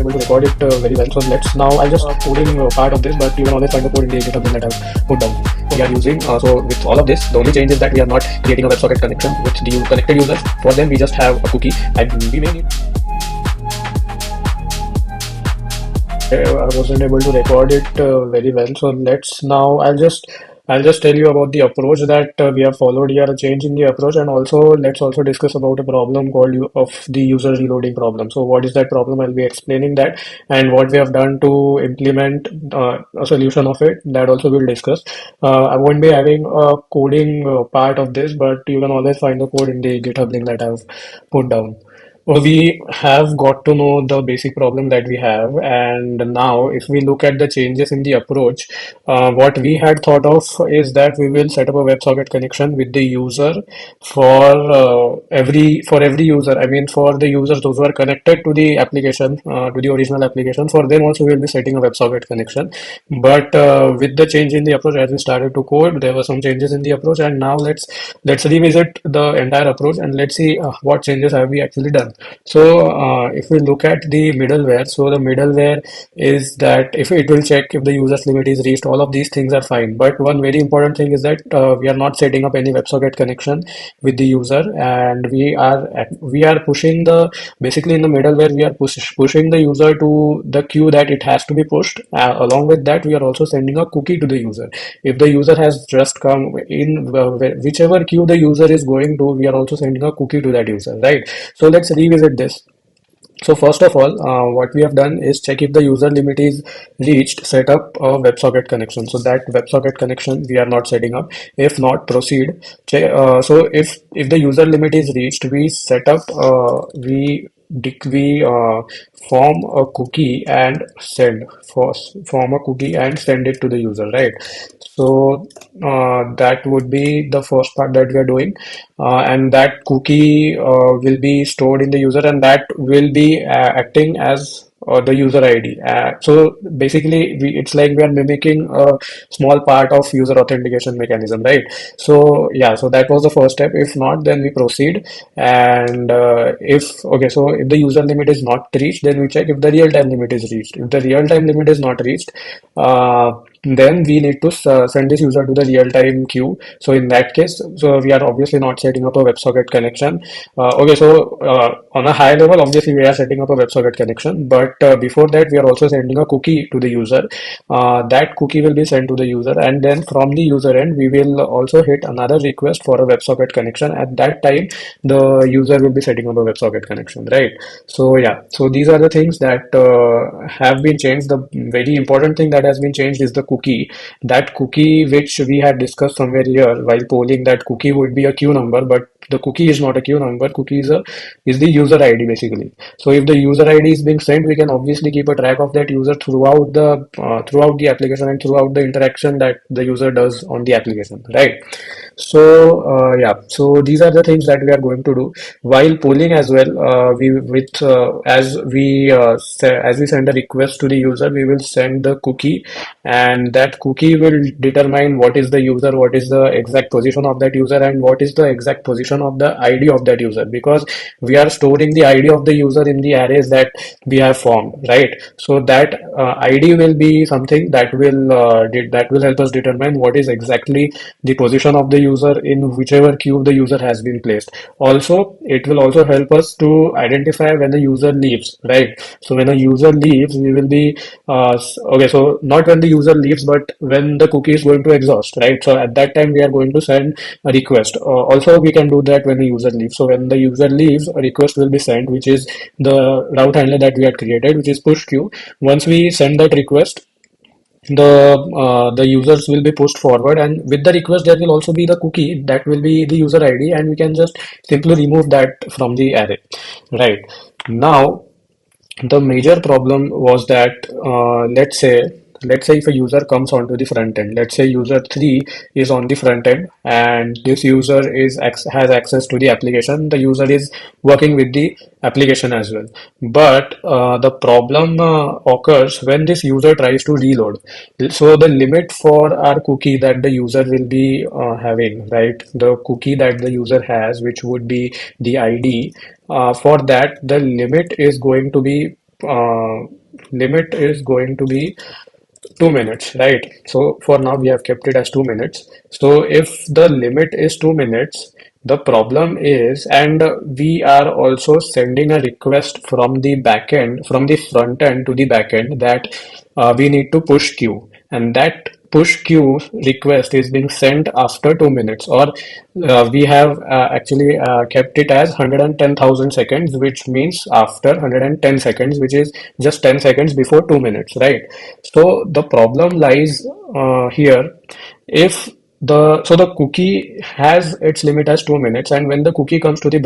able to record it very well. So let's now, I'll just coding part of this, but you can always find the code in the GitHub link that I've put down. We are using, so with all of this, the only change is that we are not creating a WebSocket connection with the connected users. For them, we just have a cookie, and we may need. I wasn't able to record it very well. So let's now, I'll just tell you about the approach that we have followed here, a change in the approach, and also let's also discuss about a problem called of the user reloading problem. So what is that problem? I'll be explaining that, and what we have done to implement a solution of it. That also we'll discuss. I won't be having a coding part of this, but you can always find the code in the GitHub link that I've put down. We have got to know the basic problem that we have, and now if we look at the changes in the approach, what we had thought of is that we will set up a WebSocket connection with the user for every user. I mean, for the users those who are connected to the application, to the original application, for them also we'll be setting a WebSocket connection. But with the change in the approach, as we started to code, there were some changes in the approach, and now let's revisit the entire approach and let's see what changes have we actually done. So if we look at the middleware, so the middleware is that if it will check if the user's limit is reached, all of these things are fine. But one very important thing is that we are not setting up any WebSocket connection with the user, and we are pushing the basically in the middleware we are pushing the user to the queue that it has to be pushed. Along with that, we are also sending a cookie to the user. If the user has just come in, whichever queue the user is going to, we are also sending a cookie to that user, right? So let's revisit this. So first of all, what we have done is check if the user limit is reached, set up a WebSocket connection. So that WebSocket connection we are not setting up. If not, proceed. So if the user limit is reached, we set up we form a cookie and form a cookie and send it to the user, right? So that would be the first part that we are doing, and that cookie will be stored in the user, and that will be acting as the user ID. So basically, it's like we are mimicking a small part of user authentication mechanism, right? So yeah, so that was the first step. If not, then we proceed. And if okay, so if the user limit is not reached, then we check if the real time limit is reached. If the real time limit is not reached, then we need to send this user to the real time queue. So in that case, so we are obviously not setting up a WebSocket connection. Okay, so on a high level, obviously we are setting up a WebSocket connection, but before that, we are also sending a cookie to the user. That cookie will be sent to the user, and then from the user end, we will also hit another request for a WebSocket connection. At that time, the user will be setting up a WebSocket connection, right? So yeah, so these are the things that have been changed. The very important thing that has been changed is the cookie. That cookie which we had discussed somewhere here while polling, that cookie would be a queue number, but the cookie is not a queue number. Cookie is the user ID basically. So if the user ID is being sent, we can obviously keep a track of that user throughout the application and throughout the interaction that the user does on the application, right? So yeah, so these are the things that we are going to do while polling as well. We with as we send a request to the user, we will send the cookie, and that cookie will determine what is the user, what is the exact position of that user, and what is the exact position of the ID of that user, because we are storing the ID of the user in the arrays that we have formed, right? So that ID will be something that will help us determine what is exactly the position of the user in whichever queue the user has been placed. Also, it will also help us to identify when the user leaves, right? So when a user leaves, we will be okay. So not when the user leaves, but when the cookie is going to exhaust, right? So at that time, we are going to send a request. Also, we can do that when the user leaves. So when the user leaves, a request will be sent, which is the route handler that we had created, which is push queue. Once we send that request, the users will be pushed forward, and with the request there will also be the cookie that will be the user ID, and we can just simply remove that from the array, right? Now the major problem was that let's say if a user comes onto the front end, let's say user 3 is on the front end, and this user has access to the application. The user is working with the application as well, but the problem occurs when this user tries to reload. So the limit for our cookie that the user will be having, right, the cookie that the user has, which would be the ID, for that the limit is going to be uh, limit is going to be 2 minutes, right? So for now we have kept it as 2 minutes. So if the limit is 2 minutes, the problem is, and we are also sending a request from the backend, from the front end to the backend, that we need to push queue, and that push queue request is being sent after 2 minutes, or we have actually kept it as 110,000 seconds, which means after 110 seconds, which is just 10 seconds before 2 minutes, right? So the problem lies here. If the cookie has its limit as 2 minutes, and when the cookie comes to the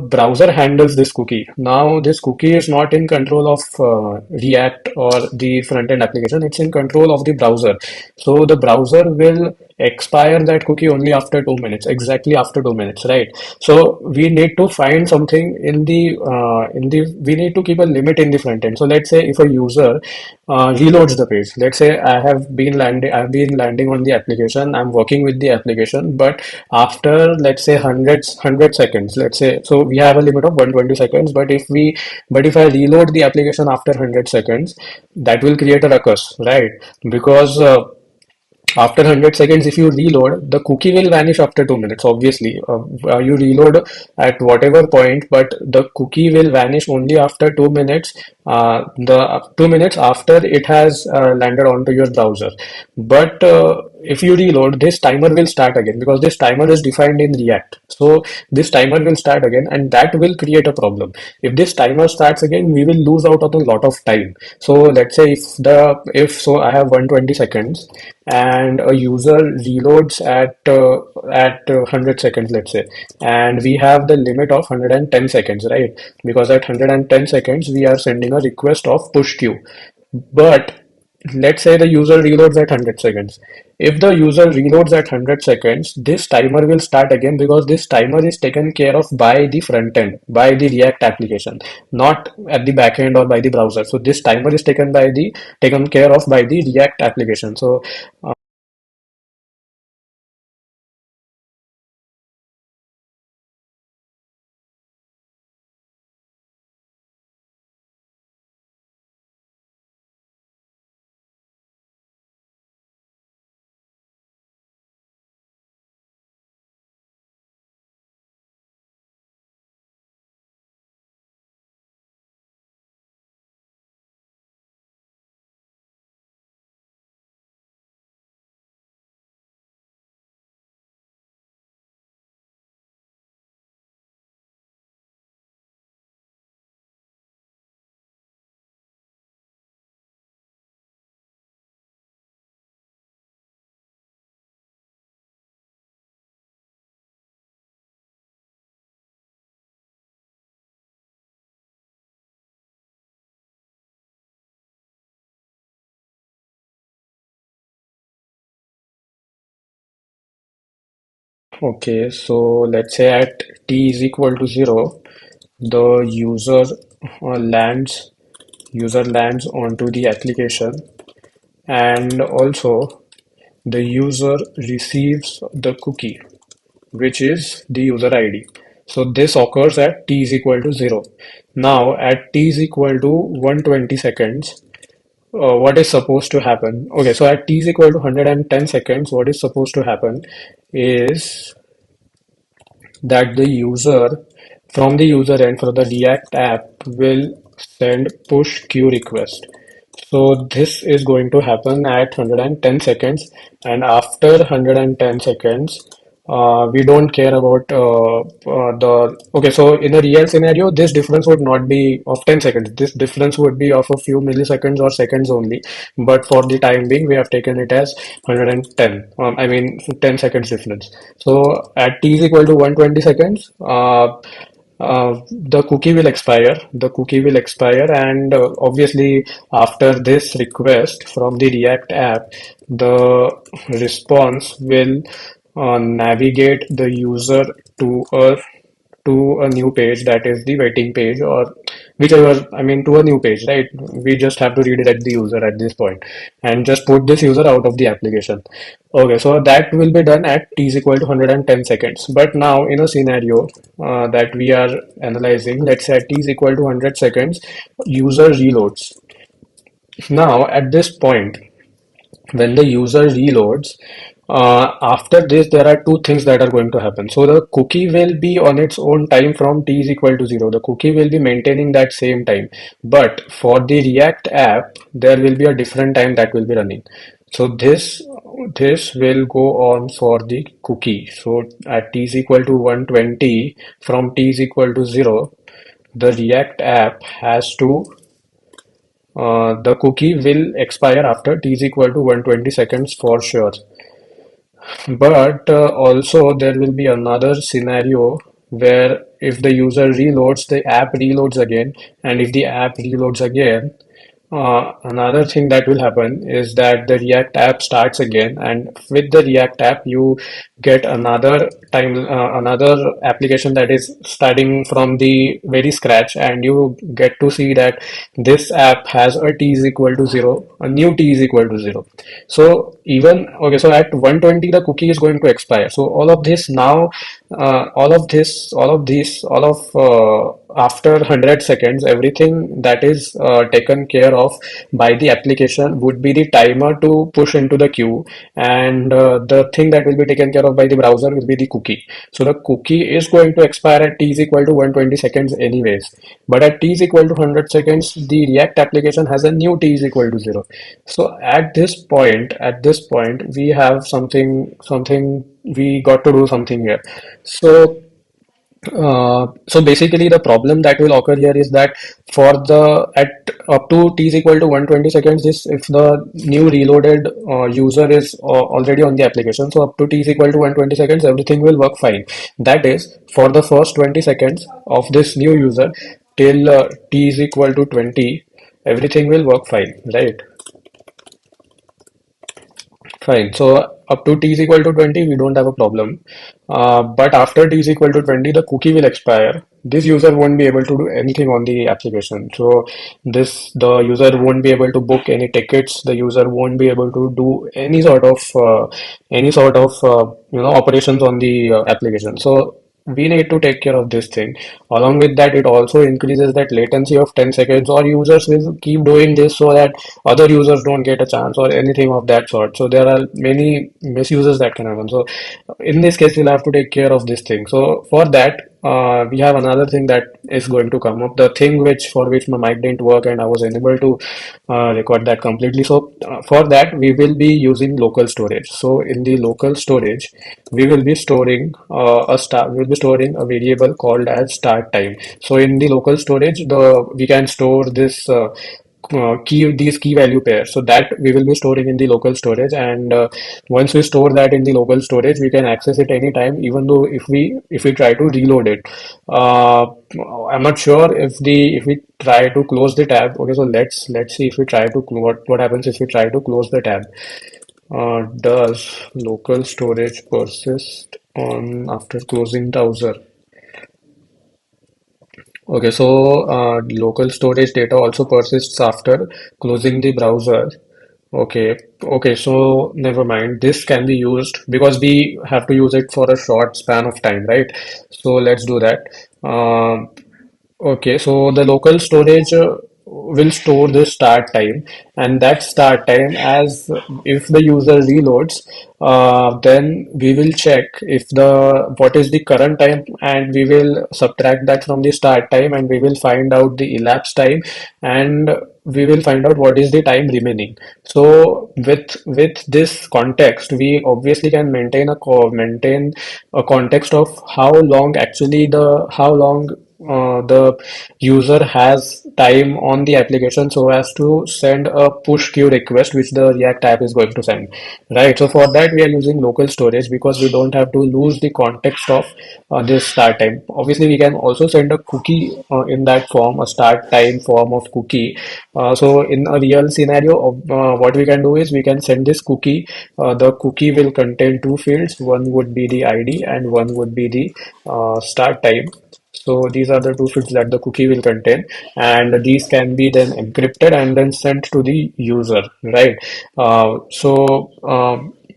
browser handles this cookie. Now this cookie is not in control of React or the front end application, it's in control of the browser. So the browser will expire that cookie only after 2 minutes, exactly after 2 minutes, right? So we need to find something we need to keep a limit in the front end. So let's say if a user reloads the page. Let's say I've been landing on the application. I'm working with the application, but after, let's say, hundred seconds. Let's say, so we have a limit of 120 seconds. But if I reload the application after 100 seconds, that will create a ruckus, right? Because after 100 seconds, if you reload, the cookie will vanish after 2 minutes, obviously. You reload at whatever point, but the cookie will vanish only after 2 minutes, the 2 minutes after it has landed onto your browser. But if you reload, this timer will start again, because this timer is defined in React. So this timer will start again, and that will create a problem. If this timer starts again, we will lose out on a lot of time. So let's say if so I have 120 seconds, and a user reloads at 100 seconds, let's say, and we have the limit of 110 seconds, right? Because at 110 seconds we are sending a request of push queue. But let's say the user reloads at 100 seconds. If the user reloads at 100 seconds, this timer will start again, because this timer is taken care of by the front end, by the React application, not at the back end or by the browser. So this timer is taken care of by the React application. So okay, so let's say at t is equal to 0, the user lands onto the application, and also the user receives the cookie, which is the user ID. So this occurs at t is equal to 0. Now at t is equal to 120 seconds, what is supposed to happen? Okay, so at t is equal to 110 seconds, what is supposed to happen is that the user, from the user end, for the React app, will send push queue request. So this is going to happen at 110 seconds, and after 110 seconds, we don't care about the. Okay, so in a real scenario, this difference would not be of 10 seconds. This difference would be of a few milliseconds or seconds only. But for the time being, we have taken it as 110. I mean, 10 seconds difference. So at t is equal to 120 seconds, the cookie will expire. The cookie will expire, and obviously, after this request from the React app, the response will navigate the user to a new page, that is the waiting page, or whichever, I mean, to a new page, right? We just have to redirect the user at this point and just put this user out of the application. Okay, so that will be done at t is equal to 110 seconds. But now in a scenario that we are analyzing, let's say at t is equal to 100 seconds, user reloads. Now at this point, when the user reloads, after this, there are two things that are going to happen. So the cookie will be on its own time from t is equal to 0. The cookie will be maintaining that same time. But for the React app, there will be a different time that will be running. So this will go on for the cookie. So at t is equal to 120, from t is equal to 0, the React app has to the cookie will expire after t is equal to 120 seconds for sure. But also there will be another scenario where if the user reloads, the app reloads again, and if the app reloads again, another thing that will happen is that the React app starts again, and with the React app, you get another application that is starting from the very scratch, and you get to see that this app has a t is equal to 0, a new t is equal to 0. So even okay, so at 120 the cookie is going to expire. So all of this now, all of after 100 seconds, everything that is taken care of by the application would be the timer to push into the queue, and the thing that will be taken care of by the browser will be the cookie. So the cookie is going to expire at t is equal to 120 seconds anyways, but at t is equal to 100 seconds, the React application has a new t is equal to 0. So at this point, we have something we got to do something here. So so basically, the problem that will occur here is that for the at up to t is equal to 120 seconds, this if the new reloaded user is already on the application, so up to t is equal to 120 seconds, everything will work fine. That is, for the first 20 seconds of this new user till t is equal to 20, everything will work fine, right? Fine. So up to t is equal to 20, we don't have a problem. But after t is equal to 20, the cookie will expire. This user won't be able to do anything on the application. So the user won't be able to book any tickets. The user won't be able to do any sort of operations on the application. So we need to take care of this thing. Along with that, it also increases that latency of 10 seconds, or users will keep doing this so that other users don't get a chance or anything of that sort. So there are many misuses that can happen. So in this case, we'll have to take care of this thing. So for that, we have another thing that is going to come up. The thing for which my mic didn't work and I was unable to record that completely. So for that, we will be using local storage. So in the local storage, we will be storing we'll be storing a variable called as start time. So in the local storage, we can store these key value pairs, so that we will be storing in the local storage, and once we store that in the local storage, we can access it anytime, even though if we try to reload it. uh, I'm not sure if we try to close the tab. Okay, so let's see if we try to what happens if we try to close the tab. Does local storage persist on after closing browser? Okay, so local storage data also persists after closing the browser. Okay, okay, so never mind. This can be used because we have to use it for a short span of time, right? So let's do that. Um, Okay, so the local storage will store the start time, and that start time, as if the user reloads, then we will check if the what is the current time, and we will subtract that from the start time, and we will find out the elapsed time, and we will find out what is the time remaining. So with this context, we obviously can maintain a context of how long the user has time on the application so as to send a push queue request which the React app is going to send, right? So for that we are using local storage because we don't have to lose the context of this start time. Obviously we can also send a cookie in that form, a start time form of cookie. So in a real scenario of what we can do is we can send this cookie. The cookie will contain two fields. One would be the ID and one would be the start time. So these are the two fields that the cookie will contain, and these can be then encrypted and then sent to the user, right?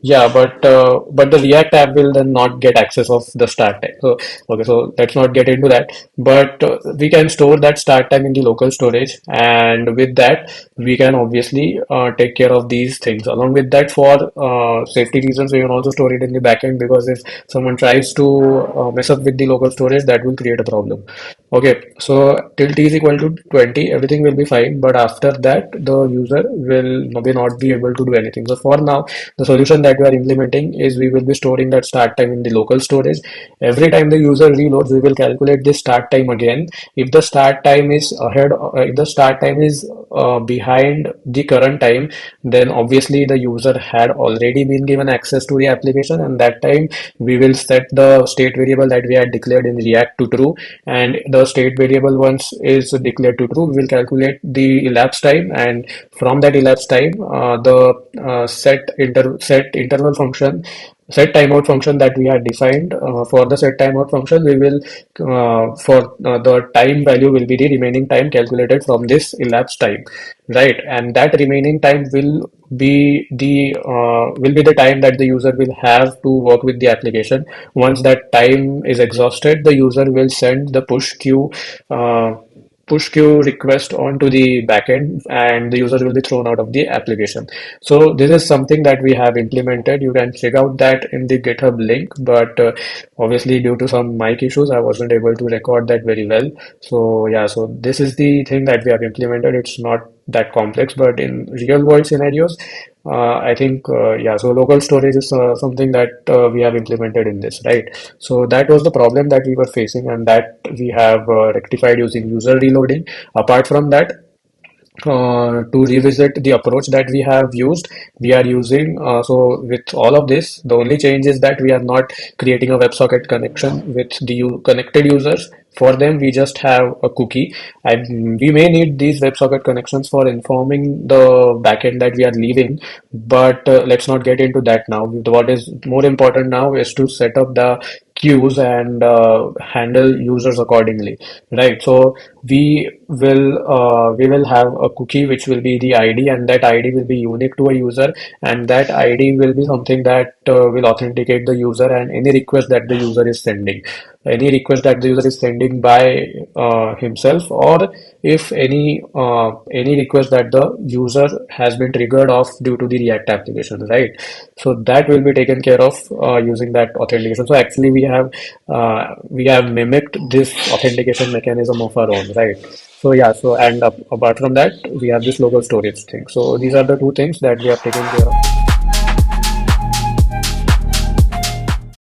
Yeah, but the React app will then not get access of the start time. So okay, so let's not get into that. But we can store that start time in the local storage, and with that, we can obviously take care of these things. Along with that, for safety reasons, we can also store it in the backend, because if someone tries to mess up with the local storage, that will create a problem. Okay, so till t is equal to 20, everything will be fine. But after that, the user will not be able to do anything. So for now, the solution that we are implementing is we will be storing that start time in the local storage. Every time the user reloads, we will calculate the start time again. If the start time is if the start time is behind the current time, then obviously the user had already been given access to the application, and that time we will set the state variable that we had declared in React to true, and the state variable once is declared to true, we will calculate the elapsed time, and from that elapsed time, the set interval function, set timeout function that we had defined, for the set timeout function, we will for the time value will be the remaining time calculated from this elapsed time, right? And that remaining time will be the time that the user will have to work with the application. Once that time is exhausted, the user will send the uh, push queue request onto the backend, and the user will be thrown out of the application. So this is something that we have implemented. You can check out that in the GitHub link, but obviously due to some mic issues, I wasn't able to record that very well. So yeah, so this is the thing that we have implemented. It's not that complex, but in real world scenarios, I think yeah, so local storage is something that we have implemented in this, right? So that was the problem that we were facing, and that we have rectified using user reloading. Apart from that, to revisit the approach that we have used, we are using, so with all of this, the only change is that we are not creating a WebSocket connection with the connected users. For them, we just have a cookie, and we may need these WebSocket connections for informing the backend that we are leaving, but let's not get into that now. What is more important now is to set up the queues and handle users accordingly, right? So we will have a cookie which will be the ID, and that ID will be unique to a user, and that ID will be something that will authenticate the user and any request that the user is sending. Any request that the user is sending by himself, or if any request that the user has been triggered off due to the React application, right? So that will be taken care of using that authentication. So actually, we have mimicked this authentication mechanism of our own, right? So yeah, so and apart from that, we have this local storage thing. So these are the two things that we have taken care of.